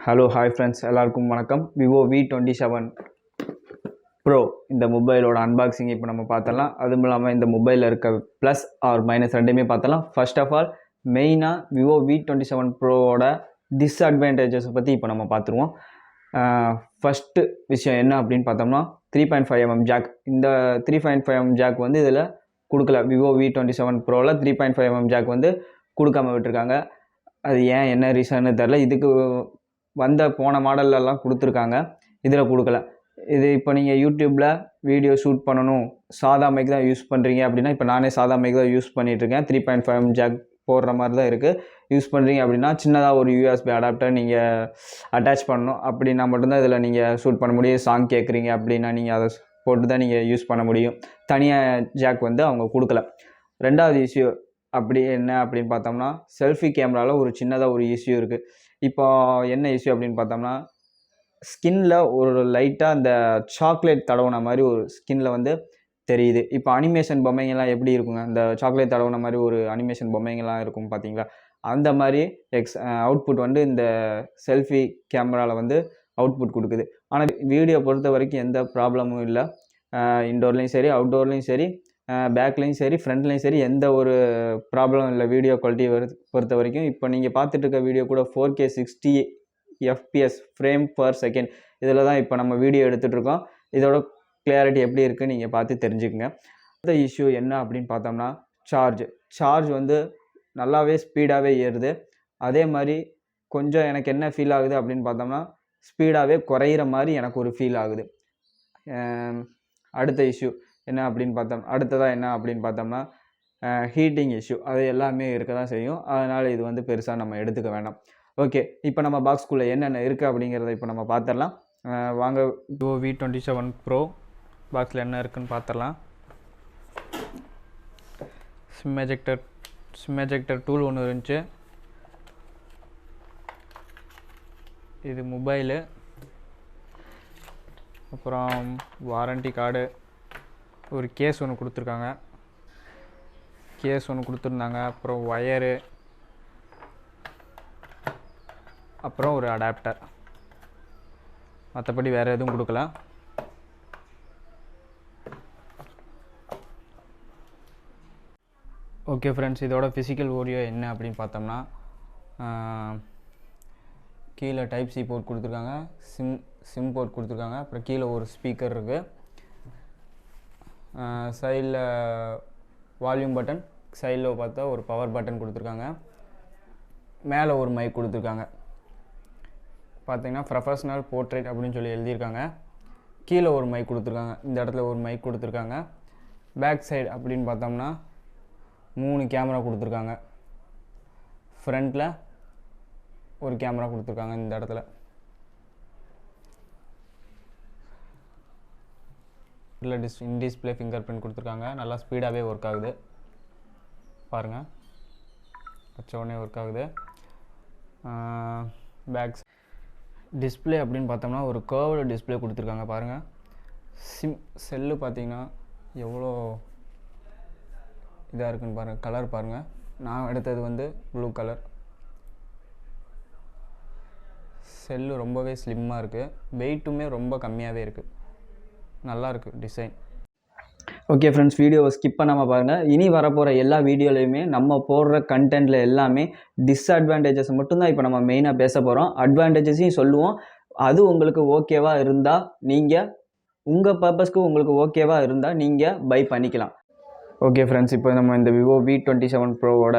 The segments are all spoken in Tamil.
ஹலோ ஹாய் ஃப்ரெண்ட்ஸ், எல்லாருக்கும் வணக்கம். விவோ v27 ப்ரோ இந்த மொபைலோட அன்பாக்சிங் இப்போ நம்ம பார்த்தலாம். அதுவும் இல்லாமல் இந்த மொபைலில் இருக்க ப்ளஸ் ஆர் மைனஸ் ரெண்டுமே பார்த்தலாம். ஃபர்ஸ்ட் ஆஃப் ஆல் மெயினாக விவோ v27 ப்ரோவோட டிஸ்அட்வான்டேஜஸை பற்றி இப்போ நம்ம பார்த்துருவோம். ஃபஸ்ட்டு விஷயம் என்ன அப்படின்னு பார்த்தோம்னா 3.5mm ஜாக். இந்த 3.5mm ஜாக் வந்து இதில் கொடுக்கல. விவோ v27 ப்ரோவில் 3.5mm ஜாக் வந்து கொடுக்காம விட்டுருக்காங்க. அது ஏன் என்ன ரீசன்னு தெரில. இதுக்கு வந்த போன மாடல்லலாம் கொடுத்துருக்காங்க, இதில் கொடுக்கல. இது இப்போ நீங்கள் யூடியூப்பில் வீடியோ ஷூட் பண்ணணும், சாதா மைக் தான் யூஸ் பண்ணுறீங்க அப்படின்னா, இப்போ நானே சாதா மைக் தான் யூஸ் பண்ணிகிட்ருக்கேன். 3.5mm ஜாக் போடுற மாதிரி தான் இருக்குது. யூஸ் பண்ணுறீங்க அப்படின்னா சின்னதாக ஒரு யூஎஸ்பி அடாப்டர் நீங்கள் அட்டாச் பண்ணணும். அப்படின்னா மட்டும்தான் இதில் நீங்கள் ஷூட் பண்ண முடியும். சாங் கேட்குறீங்க அப்படின்னா நீங்கள் அதை போட்டு தான் நீங்கள் யூஸ் பண்ண முடியும். தனியாக ஜாக் வந்து அவங்க கொடுக்கல. ரெண்டாவது இஷ்யூ அப்படி என்ன அப்படின்னு பார்த்தோம்னா, செல்ஃபி கேமராவில் ஒரு சின்னதாக ஒரு இஷ்யூ இருக்குது. இப்போ என்ன இஷ்யூ அப்படின்னு பார்த்தோம்னா, ஸ்கின்ல ஒரு லைட்டாக அந்த சாக்லேட் தடவுன மாதிரி ஒரு ஸ்கின்ல வந்து தெரியுது. இப்போ அனிமேஷன் பொம்மைங்கள்லாம் எப்படி இருக்குங்க, இந்த சாக்லேட் தடவுன மாதிரி ஒரு அனிமேஷன் பொம்மைங்கள்லாம் இருக்கும் பார்த்தீங்களா, அந்த மாதிரி அவுட்புட் வந்து இந்த செல்ஃபி கேமராவில் வந்து அவுட்புட் கொடுக்குது. ஆனால் வீடியோ பொறுத்த வரைக்கும் எந்த ப்ராப்ளமும் இல்லை. இன்டோர்லேயும் சரி, அவுட்டோர்லேயும் சரி, பேக்லேயும் சரி, ஃப்ரண்ட்லேயும் சரி, எந்த ஒரு ப்ராப்ளம் இல்லை வீடியோ குவாலிட்டி பொறுத்த வரைக்கும். இப்போ நீங்கள் பார்த்துட்டு இருக்க வீடியோ கூட 4K 60 FPS frame per second இதில் தான் இப்போ நம்ம வீடியோ எடுத்துகிட்ருக்கோம். இதோட கிளியாரிட்டி எப்படி இருக்குன்னு நீங்கள் பார்த்து தெரிஞ்சுக்கங்க. அடுத்த இஷ்யூ என்ன அப்படின்னு பார்த்தோம்னா, சார்ஜ் வந்து நல்லாவே ஸ்பீடாகவே ஏறுது. அதே மாதிரி கொஞ்சம் எனக்கு என்ன ஃபீல் ஆகுது அப்படின்னு பார்த்தோம்னா, ஸ்பீடாகவே குறையிற மாதிரி எனக்கு ஒரு ஃபீல் ஆகுது. அடுத்த இஷ்யூ என்ன அப்படின்னு பார்த்தோம்னா ஹீட்டிங் இஷ்யூ. அது எல்லாமே இருக்க தான் செய்யும். அதனால் இது வந்து பெருசாக நம்ம எடுத்துக்க வேண்டாம். ஓகே, இப்போ நம்ம பாக்ஸ்குள்ளே என்னென்ன இருக்குது அப்படிங்கிறத இப்போ நம்ம பார்த்துடலாம். வாங்க விவோ v27 ப்ரோ பாக்ஸில் என்ன இருக்குதுன்னு பார்த்துடலாம். சிம் எஜெக்டர் டூல் ஒன்று இருந்துச்சு. இது மொபைலு, அப்புறம் வாரண்டி கார்டு, ஒரு கேஸ் ஒன்று கொடுத்துருந்தாங்க, அப்புறம் ஒயரு, அப்புறம் ஒரு அடாப்டர். மற்றபடி வேறு எதுவும் கொடுக்கல. ஓகே ஃப்ரெண்ட்ஸ், இதோட ஃபிசிக்கல் ஓரியோ என்ன அப்படின்னு பார்த்தோம்னா, கீழே டைப் சி போர்ட் கொடுத்துருக்காங்க, சிம் போர்ட் கொடுத்துருக்காங்க, அப்புறம் கீழே ஒரு ஸ்பீக்கர் இருக்குது. சைடில் வால்யூம் பட்டன், சைடில் பார்த்தா ஒரு பவர் பட்டன் கொடுத்துருக்காங்க. மேலே ஒரு மைக் கொடுத்துருக்காங்க. பார்த்தீங்கன்னா ப்ரொஃபஷ்னல் போர்ட்ரேட் அப்படின்னு சொல்லி எழுதியிருக்காங்க. கீழே ஒரு மைக் கொடுத்துருக்காங்க, இந்த இடத்துல ஒரு மைக் கொடுத்துருக்காங்க. பேக் சைடு அப்படின்னு பார்த்தோம்னா 3 கேமரா கொடுத்துருக்காங்க. ஃப்ரண்ட்டில் ஒரு கேமரா கொடுத்துருக்காங்க. இந்த இடத்துல டிஸ்பிளே ஃபிங்கர் பிரிண்ட் கொடுத்துருக்காங்க. நல்லா ஸ்பீடாகவே ஒர்க் ஆகுது பாருங்கள், வச்ச உடனே ஒர்க் ஆகுது. பேக்ஸ் டிஸ்பிளே அப்படின்னு பார்த்தோம்னா ஒரு கர்வ்டு டிஸ்பிளே கொடுத்துருக்காங்க பாருங்கள். செல்லு பார்த்தீங்கன்னா எவ்வளோ இதாக இருக்குன்னு பாருங்கள். கலர் பாருங்கள், நான் எடுத்தது வந்து ப்ளூ கலர். செல்லு ரொம்பவே ஸ்லிம்மாக இருக்குது, வெயிட்டுமே ரொம்ப கம்மியாகவே இருக்குது, நல்லாயிருக்கு டிசைன். ஓகே ஃப்ரெண்ட்ஸ், வீடியோவை ஸ்கிப் பண்ணாமல் பாருங்கள். இனி வரப்போகிற எல்லா வீடியோலையுமே நம்ம போடுற கண்டென்ட்டில் எல்லாமே டிஸ்அட்வான்டேஜஸ் மட்டும்தான் இப்போ நம்ம மெயினாக பேச போகிறோம். அட்வான்டேஜஸையும் சொல்லுவோம். அது உங்களுக்கு ஓகேவாக இருந்தால், நீங்கள் உங்கள் பர்பஸ்க்கு உங்களுக்கு ஓகேவாக இருந்தால் நீங்கள் பை பண்ணிக்கலாம். ஓகே ஃப்ரெண்ட்ஸ், இப்போ நம்ம இந்த விவோ v27 ப்ரோவோட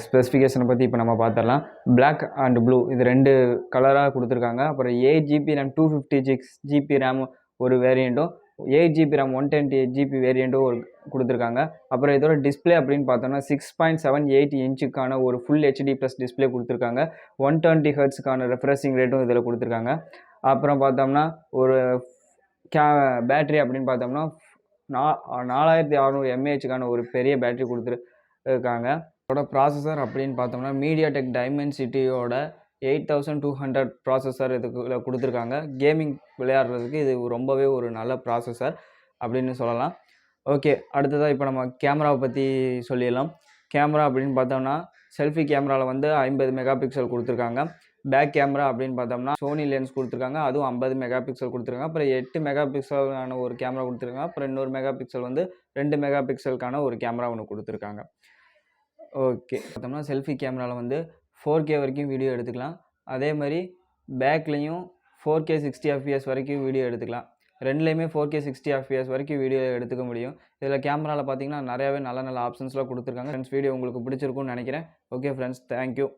ஸ்பெசிஃபிகேஷனை பற்றி இப்போ நம்ம பார்த்துடலாம். பிளாக் அண்ட் ப்ளூ இது 2 கலராக கொடுத்துருக்காங்க. அப்புறம் 8GB RAM 256GB RAM ஒரு வேரியண்ட்டும், 8GB RAM 128GB வேரியண்ட்டும் ஒரு கொடுத்துருக்காங்க. அப்புறம் இதோட டிஸ்பிளே அப்படின்னு பார்த்தோம்னா 6.78 இன்ச்சுக்கான ஒரு ஃபுல் HD ப்ளஸ் டிஸ்பிளே கொடுத்துருக்காங்க. 120 ஹெர்ட்ஸுக்கான ரெஃப்ரெஷிங் ரேட்டும் இதில் கொடுத்துருக்காங்க. அப்புறம் பார்த்தோம்னா ஒரு பேட்ரி அப்படின்னு பார்த்தோம்னா 4600 mAhக்கான ஒரு பெரிய பேட்ரி கொடுத்துருக்காங்க. இதோட ப்ராசஸர் அப்படின்னு பார்த்தோம்னா மீடியாடெக் டைமென்சிட்டியோட 8200 ப்ராசஸர் இதுக்குள்ள கொடுத்துருக்காங்க. கேமிங் விளையாடுறதுக்கு இது ரொம்பவே ஒரு நல்ல ப்ராசஸர் அப்படின்னு சொல்லலாம். ஓகே, அடுத்ததாக இப்போ நம்ம கேமராவை பற்றி சொல்லிடலாம். கேமரா அப்படின்னு பார்த்தோம்னா செல்ஃபி கேமராவில் வந்து 50 மெகா பிக்சல் கொடுத்துருக்காங்க. பேக் கேமரா அப்படின்னு பார்த்தோம்னா சோனி லென்ஸ் கொடுத்துருக்காங்க, அதுவும் 50 மெகா பிக்சல் கொடுத்துருக்காங்க. அப்புறம் 8 மெகா பிக்சலான ஒரு கேமரா கொடுத்துருக்காங்க. அப்புறம் இன்னொரு மெகா பிக்சல் வந்து 2 மெகா பிக்சலுக்கான ஒரு கேமரா ஒன்று கொடுத்துருக்காங்க. ஓகே, பார்த்தோம்னா செல்ஃபி கேமராவில் வந்து 4K வரைக்கும் வீடியோ எடுத்துக்கலாம். அதே மாதிரி பேக்லேயும் 4K 60 fps வரைக்கும் வீடியோ எடுத்துக்கலாம். ரெண்டுலேயுமே 4K 60 fps வரைக்கும் வீடியோ எடுத்துக்க முடியும். இதில் கேமராவில் பார்த்தீங்கன்னா நிறையாவே நல்ல நல்ல ஆப்ஷன்ஸ்லாம் கொடுத்துருக்காங்க. ஃப்ரெண்ட்ஸ், வீடியோ உங்களுக்கு பிடிச்சிருக்கும்னு நினைக்கிறேன். Okay friends, thank you.